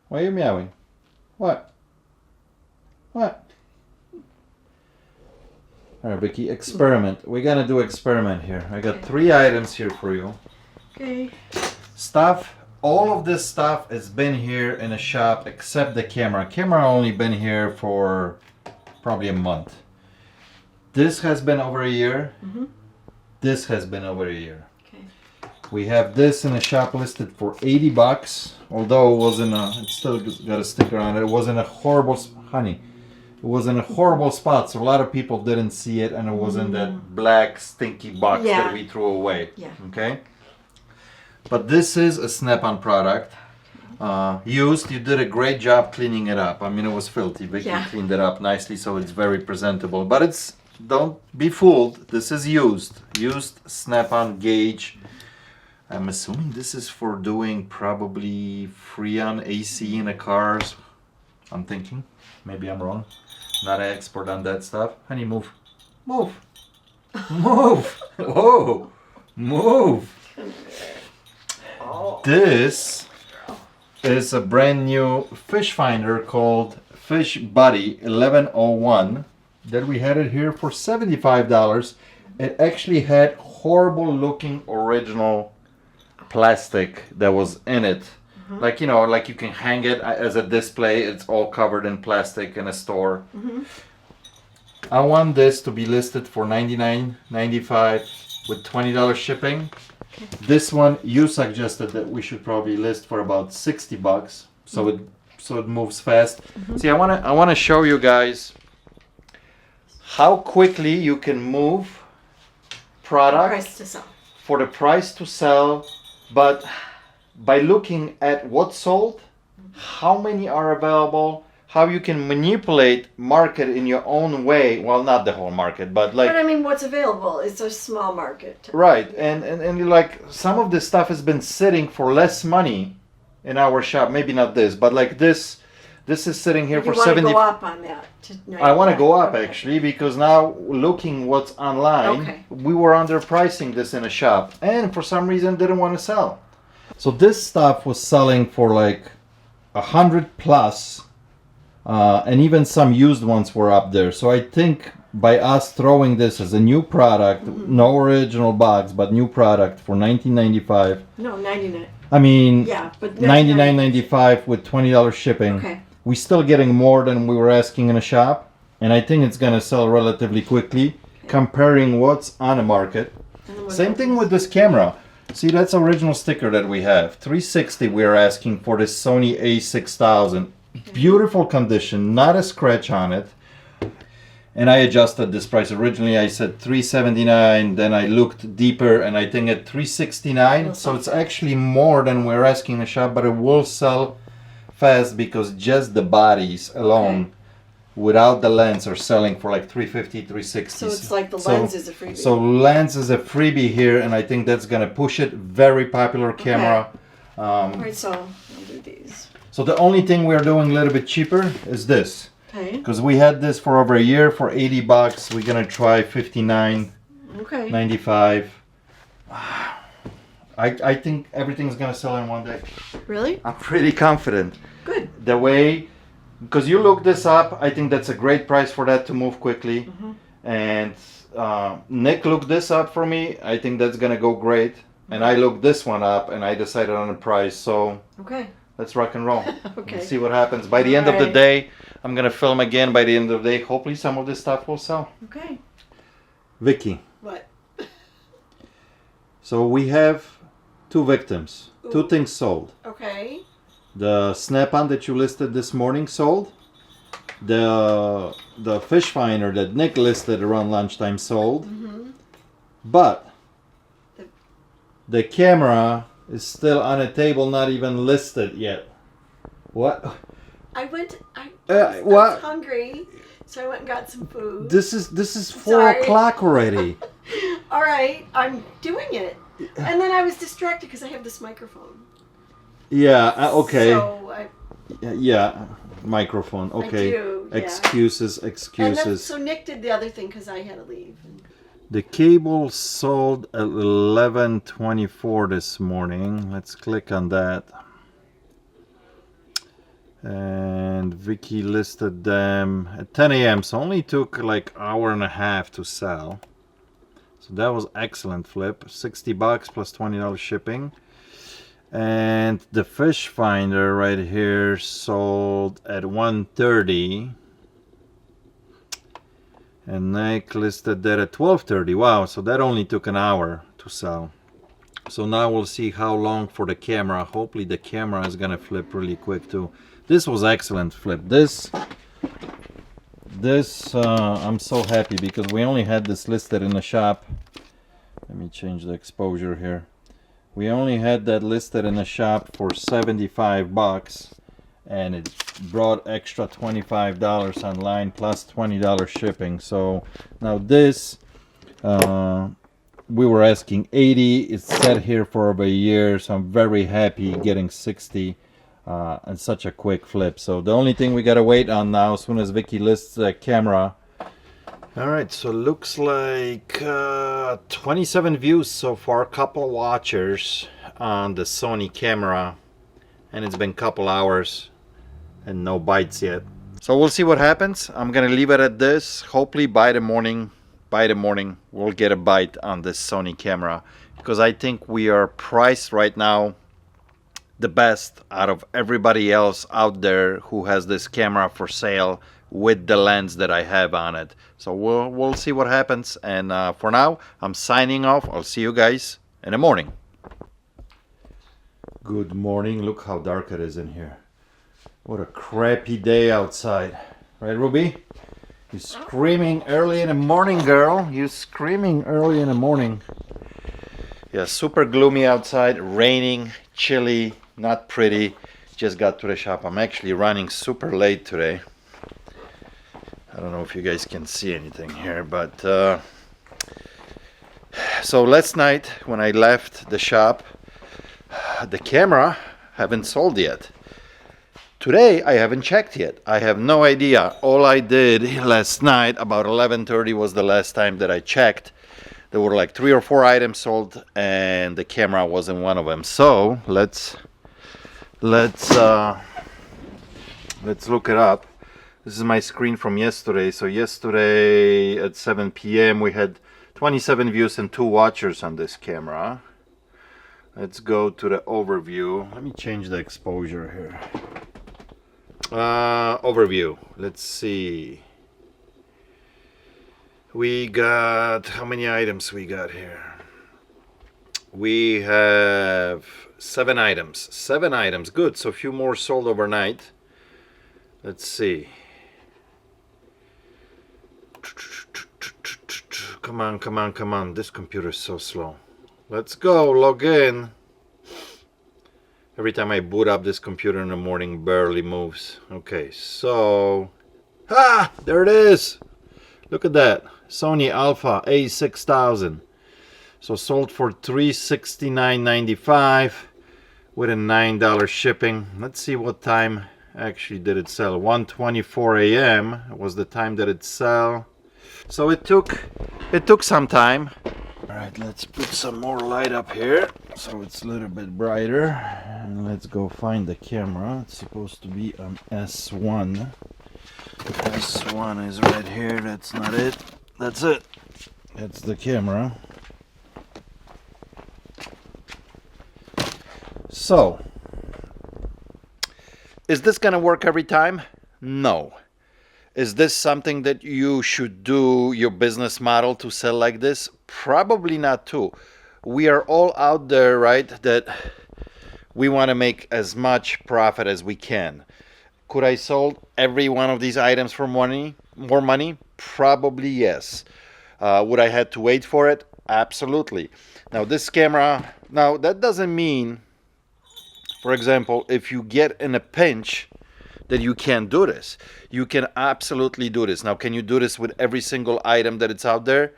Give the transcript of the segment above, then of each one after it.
Why are you meowing? What? What? Alright, Vicky, experiment. We're gonna do experiment here. I got 3 items here for you. Okay. Stuff. All of this stuff has been here in a shop except the camera. Camera only been here for probably a month. This has been over a year. Mm-hmm. This has been over a year. Okay. We have this in a shop listed for $80. Although it wasn't it still got a sticker on it. It wasn't a horrible, honey. It was in a horrible spot, so a lot of people didn't see it, and it was in that black stinky box that we threw away. Yeah. Okay. But this is a Snap-on product. Used. You did a great job cleaning it up. I mean, it was filthy. Vicky cleaned it up nicely, so it's very presentable. But it's, don't be fooled. This is used. Used Snap-on gauge. I'm assuming this is for doing probably Freon AC in the cars. I'm thinking. Maybe I'm wrong. Not an expert on that stuff. Honey, move. Move. Move. Whoa. Move. This is a brand new fish finder called Fish Buddy 1101 that we had it here for $75. It actually had horrible looking original plastic that was in it. Like, you know, like you can hang it as a display. It's all covered in plastic in a store. I want this to be listed for $99.95 with $20 shipping. This one you suggested that we should probably list for about $60, so it moves fast. See, I wanna show you guys how quickly you can move product for the price to sell, but by looking at what's sold, how many are available, how you can manipulate market in your own way. Well, not the whole market, but like. But I mean, what's available? It's a small market. Right, and like some of this stuff has been sitting for less money in our shop. Maybe not this, but like this is sitting here for 70. You want to go up on that? I want to go up actually, because now looking what's online, we were underpricing this in a shop, and for some reason didn't want to sell. So this stuff was selling for like 100 plus, and even some used ones were up there. So I think by us throwing this as a new product, no original box, but new product for $19.95. No, $99. I mean, yeah, but $99.95 with $20 shipping. Okay. We're still getting more than we were asking in a shop, and I think it's gonna sell relatively quickly, comparing what's on the market. Same thing with this camera. See, that's original sticker that we have. $360 we're asking for this Sony A6000. Beautiful condition, not a scratch on it. And I adjusted this price. Originally I said $379, then I looked deeper and I think at $369. So it's actually more than we're asking in the shop, but it will sell fast because just the bodies alone without the lens are selling for like $350, $360. So it's like the lens is a freebie. So lens is a freebie here, and I think that's gonna push it. Very popular camera. Alright, so I'll do these. So the only thing we're doing a little bit cheaper is this. Okay. Because we had this for over a year for $80. We're gonna try $59.95. I think everything's gonna sell in one day. Really? I'm pretty confident. Good. The way, because you looked this up, I think that's a great price for that to move quickly. And Nick looked this up for me. I think that's gonna go great. And I looked this one up and I decided on the price. So let's rock and roll. Let's see what happens. By the end of the day, I'm gonna film again. By the end of the day, hopefully some of this stuff will sell. Okay. Vicky. What? So we have 2 victims. 2 things sold. Okay. The Snap-on that you listed this morning sold. The fish finder that Nick listed around lunchtime sold. But the camera is still on a table, not even listed yet. What? I was hungry, so I went and got some food. This is 4 o'clock already. All right, I'm doing it. And then I was distracted because I have this microphone. Yeah, okay. So yeah, microphone. Okay. I do, yeah. Excuses. And so Nick did the other thing because I had to leave. The cable sold at 11:24 this morning. Let's click on that. And Vicky listed them at 10 a.m. so only took like hour and a half to sell. So that was excellent flip. $60 plus $20 shipping. And the fish finder right here sold at 1:30. And Nick listed that at 12:30. Wow, so that only took an hour to sell. So now we'll see how long for the camera. Hopefully the camera is gonna flip really quick too. This was excellent flip. This I'm so happy because we only had this listed in the shop. Let me change the exposure here. We only had that listed in the shop for $75, and it brought extra $25 online plus $20 shipping. So now this we were asking $80. It's set here for over a year, so I'm very happy getting $60 and such a quick flip. So the only thing we gotta wait on now, as soon as Vicky lists the camera. All right, so looks like 27 views so far, couple of watchers on the Sony camera, and it's been a couple hours and no bites yet. So we'll see what happens. I'm gonna leave it at this. Hopefully by the morning we'll get a bite on this Sony camera, because I think we are priced right now the best out of everybody else out there who has this camera for sale with the lens that I have on it. So we'll see what happens, and for now I'm signing off. I'll see you guys in the morning. Good morning. Look how dark it is in here. What a crappy day outside, right, Ruby? You're screaming early in the morning, girl. You're screaming early in the morning. Yeah, super gloomy outside, raining, chilly, not pretty. Just got to the shop. I'm actually running super late today. I don't know if you guys can see anything here, but so last night when I left the shop, the camera haven't sold yet. Today I haven't checked yet. I have no idea. All I did last night, about 11:30 was the last time that I checked. There were like 3 or 4 items sold, and the camera wasn't one of them. So let's look it up. This is my screen from yesterday. So yesterday at 7 p.m. we had 27 views and 2 watchers on this camera. Let's go to the overview. Let me change the exposure here. Overview. Let's see. We got, how many items we got here? We have 7 items. 7 items. Good. So a few more sold overnight. Let's see. Come on, come on, come on. This computer is so slow. Let's go. Log in. Every time I boot up this computer in the morning, barely moves. Okay, so... there it is! Look at that. Sony Alpha A6000. So sold for $369.95 with a $9 shipping. Let's see what time actually did it sell. 1:24 a.m. was the time that it sell. So it took some time. All right, let's put some more light up here so it's a little bit brighter. And let's go find the camera. It's supposed to be on S1. S1 is right here. That's not it. That's it. That's the camera. So, is this gonna work every time? No. Is this something that you should do your business model to sell like this? Probably not too. We are all out there, right, that we want to make as much profit as we can. Could I sold every one of these items for more money? Probably yes. Would I had to wait for it? Absolutely. Now this camera, now that doesn't mean, for example, if you get in a pinch, that you can't do this. You can absolutely do this. Now, can you do this with every single item that it's out there?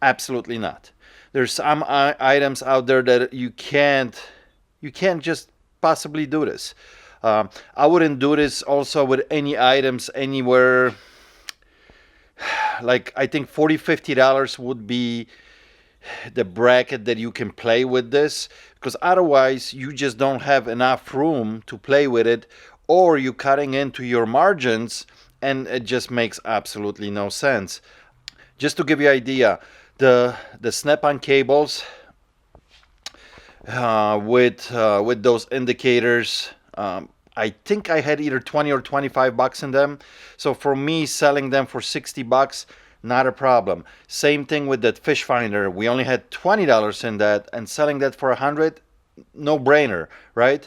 Absolutely not. There's some items out there that you can't just possibly do this. I wouldn't do this also with any items anywhere. Like I think $40-50 would be the bracket that you can play with this, because otherwise you just don't have enough room to play with it, or you're cutting into your margins and it just makes absolutely no sense. Just to give you an idea, the snap-on cables with those indicators, I think I had either 20 or 25 bucks in them. So for me, selling them for 60 bucks, not a problem. Same thing with that fish finder. We only had $20 in that, and selling that for 100, no brainer, right?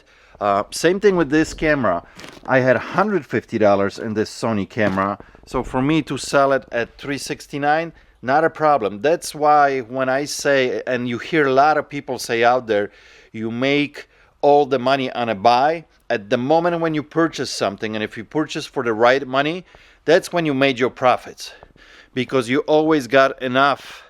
Same thing with this camera. I had $150 in this Sony camera. So for me to sell it at $369, not a problem. That's why when I say, and you hear a lot of people say out there, you make all the money on a buy at the moment when you purchase something. And if you purchase for the right money, that's when you made your profits, because you always got enough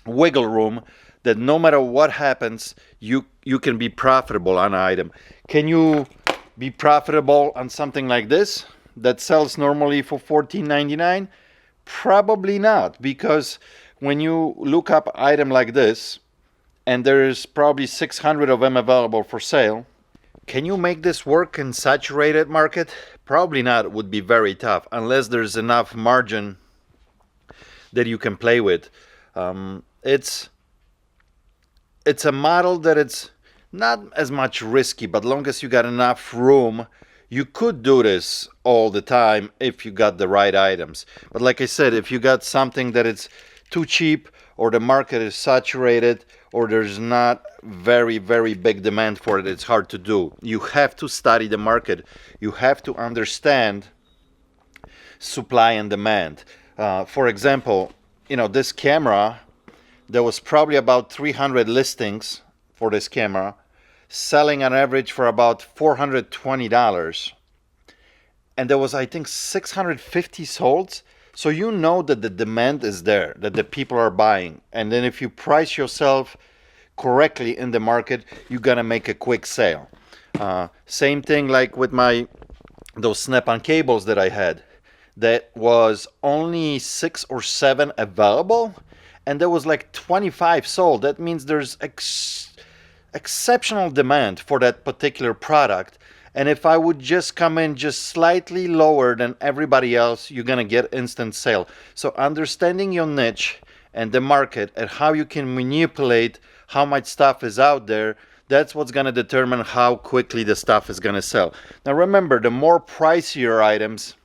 wiggle room that no matter what happens, you can be profitable on an item. Can you be profitable on something like this that sells normally for $14.99? Probably not, because when you look up an item like this, and there's probably 600 of them available for sale, can you make this work in saturated market? Probably not. It would be very tough unless there's enough margin that you can play with. It's a model that it's not as much risky, but long as you got enough room, you could do this all the time if you got the right items. But like I said, if you got something that it's too cheap, or the market is saturated, or there's not very big demand for it, it's hard to do. You have to study the market. You have to understand supply and demand. For example, this camera, there was probably about 300 listings for this camera, selling on average for about $420. And there was, I think, 650 sold. So you know that the demand is there, that the people are buying. And then if you price yourself correctly in the market, you're gonna make a quick sale. Same thing like with those snap-on cables that I had. That was only 6 or 7 available, and there was like 25 sold. That means there's exceptional demand for that particular product. And if I would just come in just slightly lower than everybody else, you're gonna get instant sale. So understanding your niche and the market and how you can manipulate how much stuff is out there, that's what's gonna determine how quickly the stuff is gonna sell. Now remember, the more pricier items,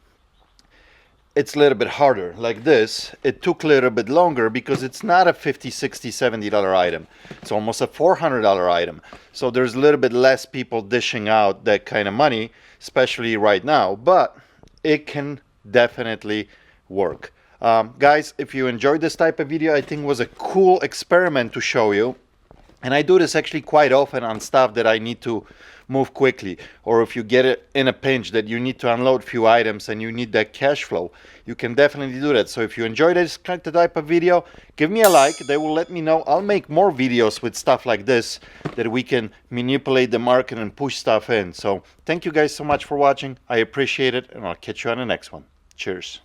it's a little bit harder. Like this, it took a little bit longer because it's not a $50, $60, $70 item. It's almost a $400 item. So there's a little bit less people dishing out that kind of money, especially right now, but it can definitely work. Guys, if you enjoyed this type of video, I think it was a cool experiment to show you. And I do this actually quite often on stuff that I need to move quickly, or if you get it in a pinch that you need to unload a few items and you need that cash flow, you can definitely do that. So if you enjoy this type of video, give me a like. They will let me know. I'll make more videos with stuff like this that we can manipulate the market and push stuff in. So thank you guys so much for watching. I appreciate it, and I'll catch you on the next one. Cheers.